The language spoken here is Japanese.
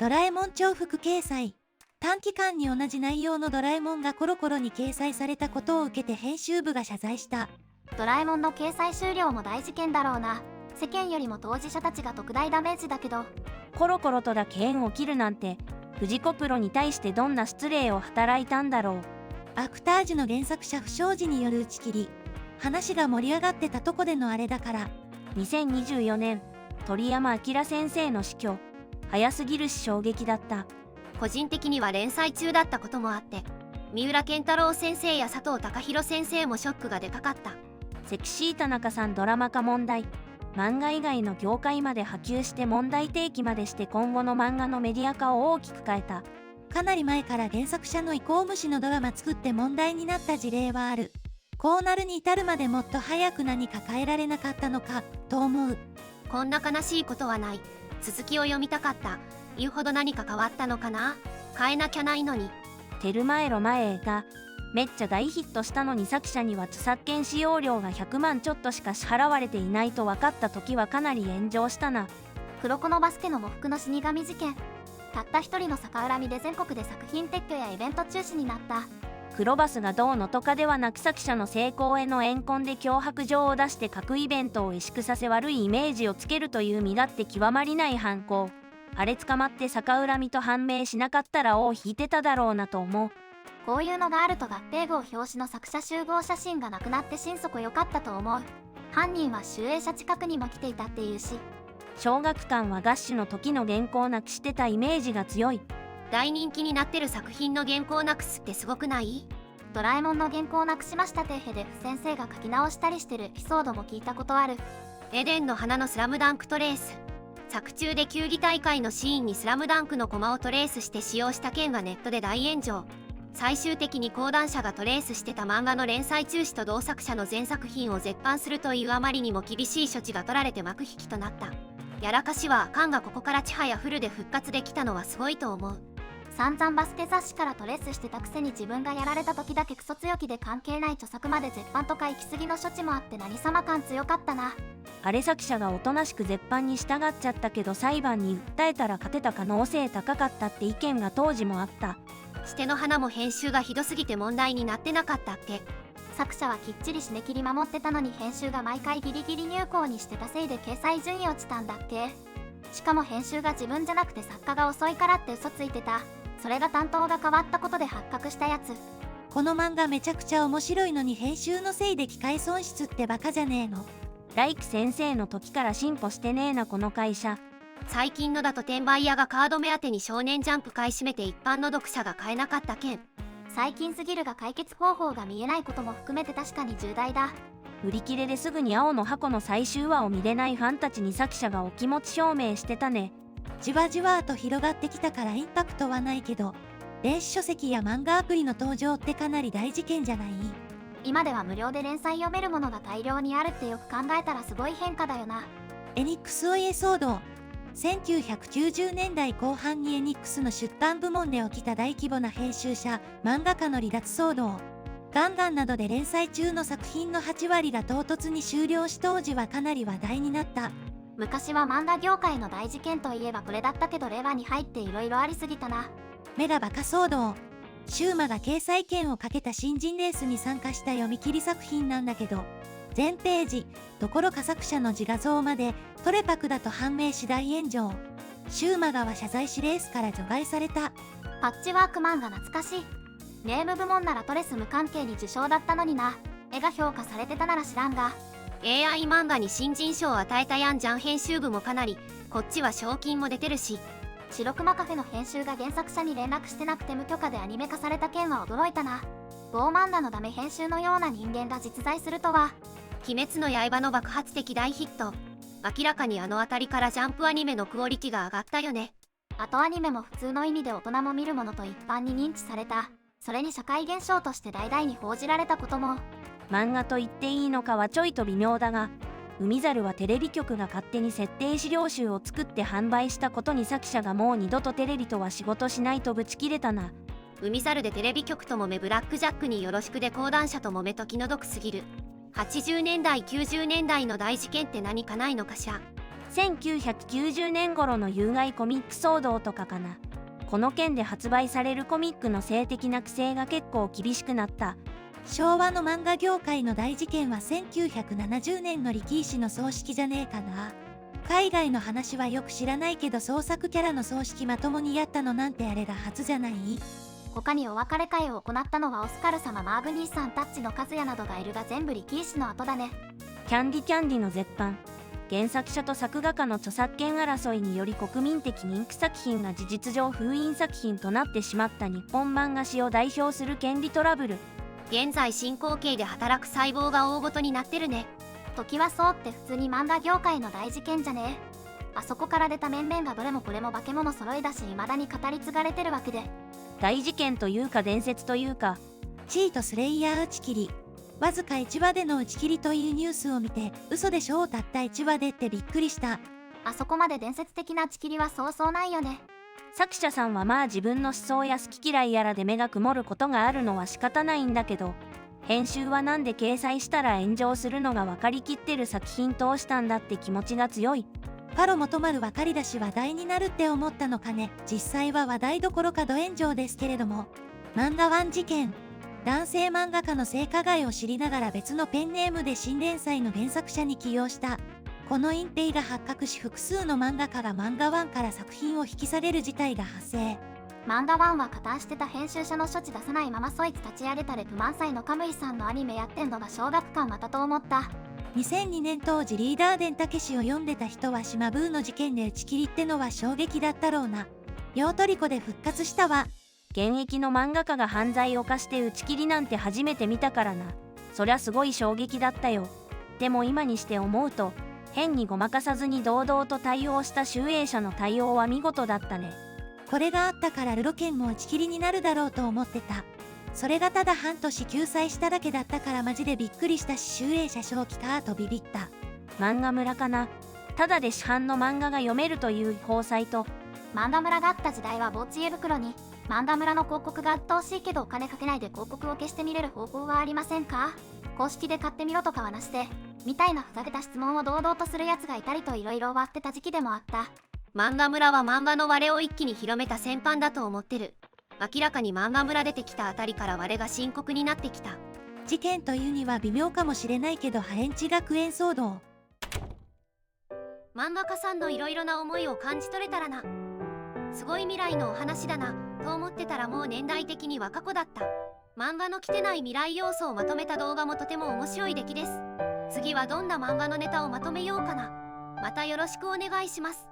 ドラえもん重複掲載。短期間に同じ内容のドラえもんがコロコロに掲載されたことを受けて編集部が謝罪した。ドラえもんの掲載終了も大事件だろうな。世間よりも当事者たちが特大ダメージだけど。コロコロとだけ縁を切るなんて、藤子プロに対してどんな失礼を働いたんだろう。アクタージュの原作者不祥事による打ち切り。話が盛り上がってたとこでのあれだから。2024年、鳥山明先生の死去。早すぎるし衝撃だった。個人的には連載中だったこともあって、三浦健太郎先生や佐藤貴弘先生もショックがでかかった。セクシー田中さんドラマ化問題。漫画以外の業界まで波及して問題提起までして今後の漫画のメディア化を大きく変えた。かなり前から原作者の意向無視のドラマ作って問題になった事例はある。こうなるに至るまでもっと早く何か変えられなかったのかと思う。こんな悲しいことはない。続きを読みたかった。言うほど何か変わったのかな。変えなきゃないのに。テルマエロマエがめっちゃ大ヒットしたのに作者には著作権使用料が100万ちょっとしか支払われていないと分かった時はかなり炎上したな。黒子のバスケの喪服の死神事件。たった一人の逆恨みで全国で作品撤去やイベント中止になった。黒バスがどうのとかではなく作者の成功への怨恨で脅迫状を出して各イベントを萎縮させ悪いイメージをつけるという身勝手極まりない犯行。あれ捕まって逆恨みと判明しなかったら尾を引いてただろうなと思う。こういうのがあると合併号表紙の作者集合写真がなくなって心底良かったと思う。犯人は集英社近くにも来ていたっていうし。小学館はガッシュの時の原稿をなくしてたイメージが強い。大人気になってる作品の原稿をなくすってすごくない？ドラえもんの原稿をなくしました底辺で先生が書き直したりしてるエピソードも聞いたことある。エデンの花のスラムダンクトレース。作中で球技大会のシーンにスラムダンクのコマをトレースして使用した件がネットで大炎上。最終的に講談社がトレースしてた漫画の連載中止と同作者の全作品を絶版するというあまりにも厳しい処置が取られて幕引きとなった。やらかしはあかんがここからちはやフルで復活できたのはすごいと思う。散々バスケ雑誌からトレースしてたくせに自分がやられた時だけクソ強気で関係ない著作まで絶版とか行き過ぎの処置もあって何様感強かったな。あれ作者がおとなしく絶版に従っちゃったけど裁判に訴えたら勝てた可能性高かったって意見が当時もあった。捨ての花も編集がひどすぎて問題になってなかったっけ。作者はきっちり締め切り守ってたのに編集が毎回ギリギリ入稿にしてたせいで掲載順位落ちたんだっけ。しかも編集が自分じゃなくて作家が遅いからって嘘ついてた。それが担当が変わったことで発覚したやつ。この漫画めちゃくちゃ面白いのに編集のせいで機械損失ってバカじゃねえの。ライク先生の時から進歩してねえなこの会社。最近のだと転売屋がカード目当てに少年ジャンプ買い占めて一般の読者が買えなかった件。最近すぎるが解決方法が見えないことも含めて確かに重大だ。売り切れですぐに青の箱の最終話を見れないファンたちに作者がお気持ち表明してたね。じわじわと広がってきたからインパクトはないけど、電子書籍や漫画アプリの登場ってかなり大事件じゃない？今では無料で連載読めるものが大量にあるってよく考えたらすごい変化だよな。エニックスお家騒動。1990年代後半にエニックスの出版部門で起きた大規模な編集者、漫画家の離脱騒動。ガンガンなどで連載中の作品の8割が唐突に終了し当時はかなり話題になった。昔は漫画業界の大事件といえばこれだったけど令和に入って色々ありすぎたな。メラバカ騒動。シューマが掲載権をかけた新人レースに参加した読み切り作品なんだけど、全ページどころか作者の自画像までトレパクだと判明し大炎上。シューマガは謝罪しレースから除外された。パッチワーク漫画懐かしい。ネーム部門ならトレス無関係に受賞だったのにな。絵が評価されてたなら知らんが。 AI 漫画に新人賞を与えたやんじゃん。編集部もかなり、こっちは賞金も出てるし。白熊カフェの編集が原作者に連絡してなくて無許可でアニメ化された件は驚いたな。傲慢なのダメ編集のような人間が実在するとは。鬼滅の刃の爆発的大ヒット。明らかにあの辺りからジャンプアニメのクオリティが上がったよね。後アニメも普通の意味で大人も見るものと一般に認知された。それに社会現象として大々に報じられたことも。漫画と言っていいのかはちょいと微妙だが、海猿はテレビ局が勝手に設定資料集を作って販売したことに作者がもう二度とテレビとは仕事しないとぶち切れたな。海猿でテレビ局ともめブラックジャックによろしくで講談社ともめと気の毒すぎる。80年代90年代の大事件って何かないのかしら。1990年頃の有害コミック騒動とかかな。この件で発売されるコミックの性的な規制が結構厳しくなった。昭和の漫画業界の大事件は1970年の力石の葬式じゃねえかな。海外の話はよく知らないけど創作キャラの葬式まともにやったのなんてあれが初じゃない？他にお別れ会を行ったのはオスカル様、マーブニーさん、タッチの和也などがいるが全部力石の後だね。キャンディの絶版。原作者と作画家の著作権争いにより国民的人気作品が事実上封印作品となってしまった日本漫画史を代表する権利トラブル。現在進行形で働く細胞が大ごとになってるね。時はそうって普通に漫画業界の大事件じゃねえ。あそこから出た面々がどれもこれも化け物揃いだし未だに語り継がれてるわけで。大事件というか伝説というか。チートスレイヤー打ち切り。わずか1話での打ち切りというニュースを見て、嘘でしょうたった1話でってびっくりした。あそこまで伝説的な打ち切りはそうそうないよね。作者さんはまあ自分の思想や好き嫌いやらで目が曇ることがあるのは仕方ないんだけど、編集はなんで掲載したら炎上するのが分かりきってる作品通したんだって気持ちが強い。パロ元丸分かりだし話題になるって思ったのかね。実際は話題どころかド炎上ですけれども。漫画ワン事件。男性漫画家の性加害を知りながら別のペンネームで新連載の原作者に起用した。この隠蔽が発覚し複数の漫画家が漫画ワンから作品を引き下げる事態が発生。漫画ワンは加担してた編集者の処置出さないままそいつ立ち上げたレプ満載のカムイさんのアニメやってんのが小学館またと思った。2002年当時リーダー伝武史を読んでた人は島ブーの事件で打ち切りってのは衝撃だったろうな。ヨートリコで復活したわ。現役の漫画家が犯罪を犯して打ち切りなんて初めて見たからな。そりゃすごい衝撃だったよ。でも今にして思うと、変にごまかさずに堂々と対応した集英社の対応は見事だったね。これがあったからルロケンも打ち切りになるだろうと思ってた。それがただ半年救済しただけだったからマジでびっくりしたし、集英社正気かとビビった。漫画村かな。ただで市販の漫画が読めるという違法サイト。漫画村があった時代はぼっち家袋に漫画村の広告が圧倒しいけどお金かけないで広告を消してみれる方法はありませんか？公式で買ってみろとかはなしで、みたいなふざけた質問を堂々とするやつがいたりといろいろ割ってた時期でもあった。漫画村は漫画の割れを一気に広めた先般だと思ってる。明らかに漫画村出てきたあたりから割れが深刻になってきた。事件というには微妙かもしれないけどハレンチ学園騒動。漫画家さんのいろいろな思いを感じ取れたらな。すごい未来のお話だなと思ってたらもう年代的に若子だった。漫画の来てない未来要素をまとめた動画もとても面白い出来です。次はどんな漫画のネタをまとめようかな。またよろしくお願いします。